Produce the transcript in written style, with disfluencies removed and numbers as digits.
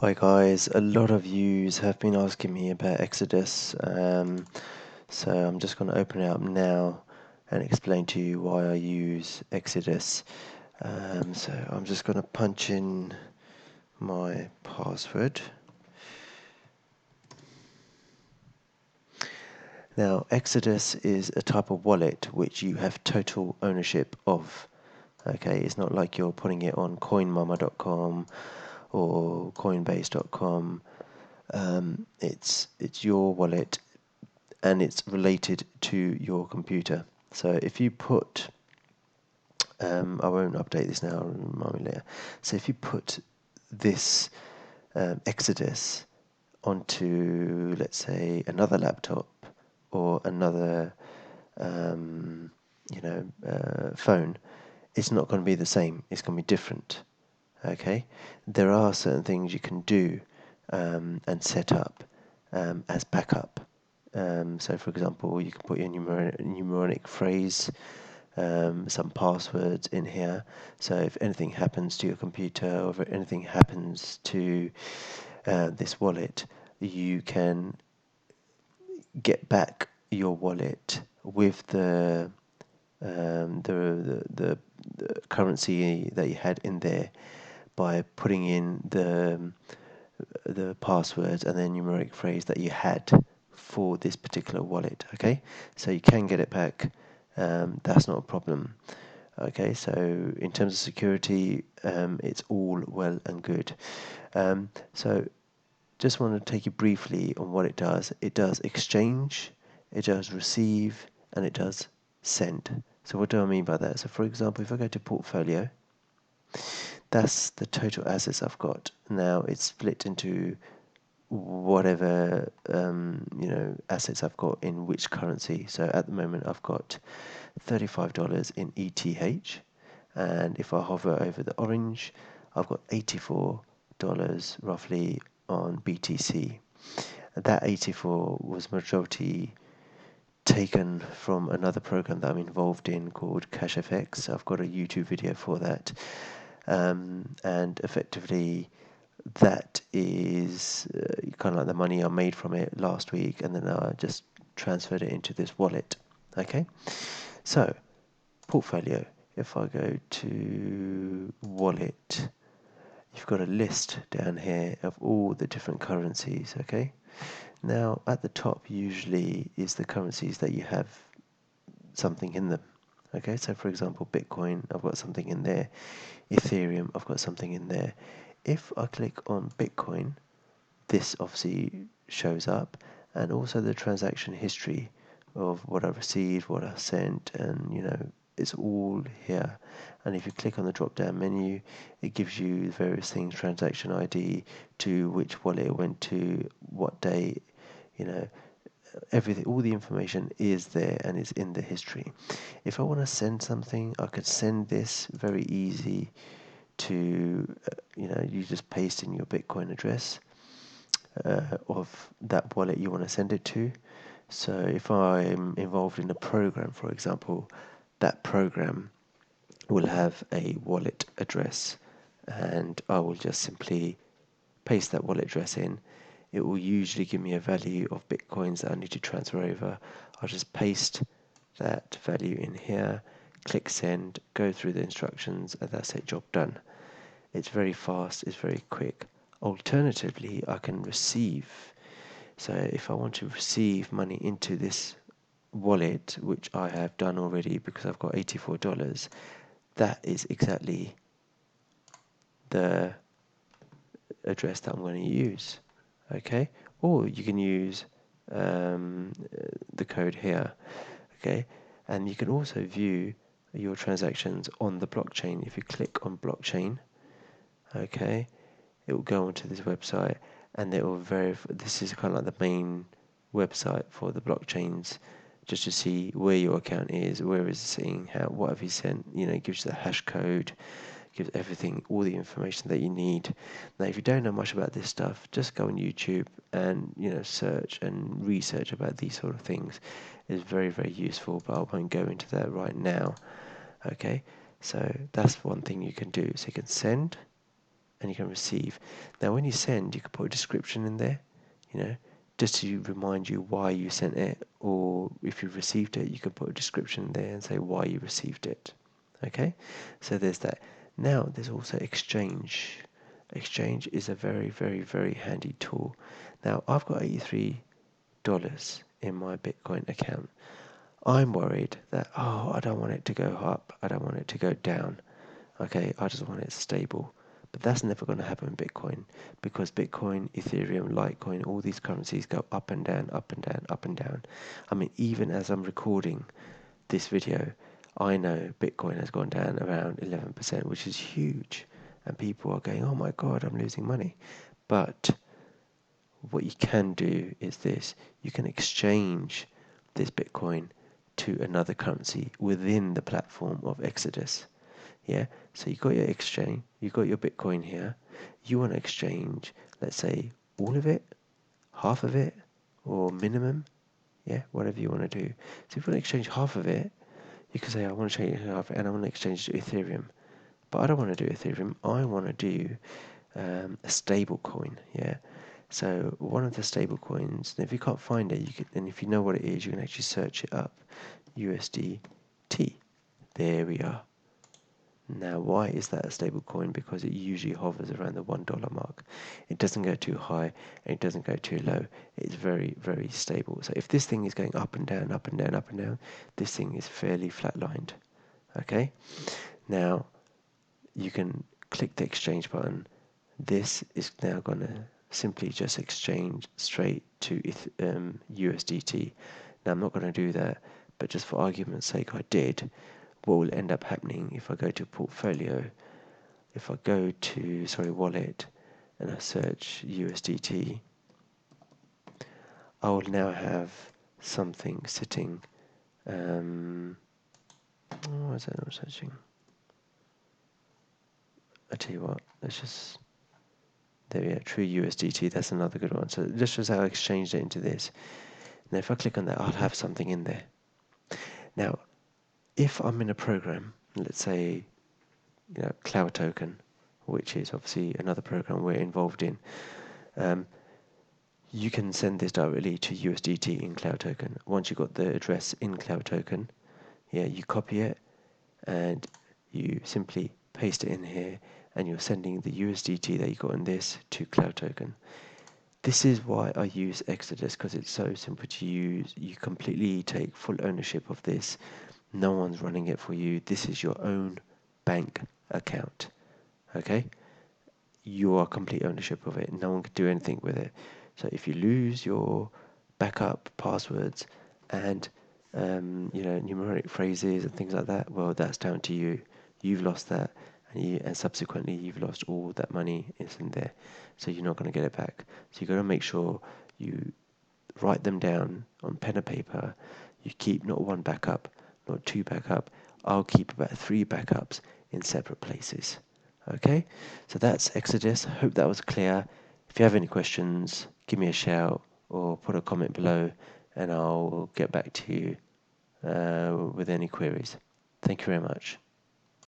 Hi guys, a lot of yous have been asking me about Exodus, so I'm just going to open it up now and explain to you why I use Exodus. So I'm just going to punch in my password. Now, Exodus is a type of wallet which you have total ownership of. Okay, it's not like you're putting it on coinmama.com or coinbase.com. It's your wallet and it's related to your computer. So if you put, I won't update this now, I'll remind me later. So if you put this Exodus onto, let's say, another laptop or another, phone, it's not going to be the same. It's going to be different. Okay, there are certain things you can do and set up as backup. So, for example, you can put your mnemonic phrase, some passwords in here. So, if anything happens to your computer or if anything happens to this wallet, you can get back your wallet with the currency that you had in there by putting in the passwords and the numeric phrase that you had for this particular wallet. Okay, so you can get it back. That's not a problem. Okay, so in terms of security, it's all well and good. So just want to take you briefly on what it does. It does exchange, it does receive, and it does send. So what do I mean by that? So for example, if I go to portfolio, that's the total assets I've got. Now it's split into whatever assets I've got in which currency. So at the moment I've got $35 in ETH, and if I hover over the orange, I've got $84 roughly on BTC. That 84 was majority taken from another program that I'm involved in called CashFX. I've got a YouTube video for that, and effectively that is kind of like the money I made from it last week, and then I just transferred it into this wallet. Okay, so portfolio. If I go to wallet, you've got a list down here of all the different currencies. Okay, now at the top usually is the currencies that you have something in them. Okay, so for example, Bitcoin, I've got something in there. Ethereum, I've got something in there. If I click on Bitcoin, this obviously shows up, and also the transaction history of what I received, what I sent, and it's all here. And if you click on the drop down menu, it gives you various things: transaction ID, to which wallet it went to, what day, everything, all the information is there and is in the history. If I want to send something, I could send this very easy to, you just paste in your Bitcoin address of that wallet you want to send it to. So if I'm involved in a program, for example, that program will have a wallet address, and I will just simply paste that wallet address in. It will usually give me a value of Bitcoins that I need to transfer over. I'll just paste that value in here, click send, go through the instructions, and that's it, job done. It's very fast, it's very quick. Alternatively, I can receive. So if I want to receive money into this wallet, which I have done already because I've got $84, that is exactly the address that I'm going to use. Okay, or you can use the code here. Okay, and you can also view your transactions on the blockchain. If you click on blockchain, okay, it will go onto this website, and it will verify. This is kind of like the main website for the blockchains, just to see where your account is, where is it sitting, what have you sent. It gives you the hash code, gives everything, all the information that you need. Now, if you don't know much about this stuff, just go on YouTube and search and research about these sort of things. It's very, very useful, but I won't go into that right now. Okay, so that's one thing you can do. So you can send and you can receive. Now when you send, you can put a description in there, just to remind you why you sent it, or if you've received it, you can put a description in there and say why you received it. Okay, so there's that. Now there's also exchange. Exchange is a very, very, very handy tool. Now I've got $83 in my Bitcoin account. I'm worried that, I don't want it to go up, I don't want it to go down. Okay, I just want it stable. But that's never going to happen in Bitcoin, because Bitcoin, Ethereum, Litecoin, all these currencies go up and down, up and down, up and down. I mean, even as I'm recording this video, I know Bitcoin has gone down around 11%, which is huge. And people are going, oh my God, I'm losing money. But what you can do is this: you can exchange this Bitcoin to another currency within the platform of Exodus. Yeah, so you got your exchange, you got your Bitcoin here. You want to exchange, let's say, all of it, half of it, or minimum. Yeah, whatever you want to do. So if you want to exchange half of it, you can say, I want to change half of it, and I want to exchange to Ethereum. But I don't want to do Ethereum. I want to do a stable coin. Yeah. So one of the stable coins, and if you can't find it, you can, and if you know what it is, you can actually search it up. USDT. There we are. Now, why is that a stable coin? Because it usually hovers around the $1 mark. It doesn't go too high, and it doesn't go too low. It's very, very stable. So if this thing is going up and down, up and down, up and down, this thing is fairly flatlined. Okay? Now, you can click the exchange button. This is now going to simply just exchange straight to USDT. Now, I'm not going to do that, but just for argument's sake, I did. What will end up happening if I go to portfolio, if I go to, wallet, and I search USDT, I will now have something sitting. Why is that not searching? I tell you what, let's just, there we are, true USDT, that's another good one. So this was how I exchanged it into this. Now if I click on that, I'll have something in there. Now, if I'm in a program, let's say, Cloud Token, which is obviously another program we're involved in, you can send this directly to USDT in Cloud Token. Once you've got the address in Cloud Token, you copy it and you simply paste it in here, and you're sending the USDT that you got in this to Cloud Token. This is why I use Exodus, because it's so simple to use. You completely take full ownership of this. No one's running it for you. This is your own bank account. Okay? You are complete ownership of it. No one can do anything with it. So if you lose your backup passwords and numeric phrases and things like that, well, that's down to you. You've lost that, and subsequently you've lost all that money is in there. So you're not going to get it back. So you've got to make sure you write them down on pen and paper. You keep not one backup, not two backup. I'll keep about 3 backups in separate places. Okay, so that's Exodus. Hope that was clear. If you have any questions, give me a shout or put a comment below, and I'll get back to you with any queries. Thank you very much.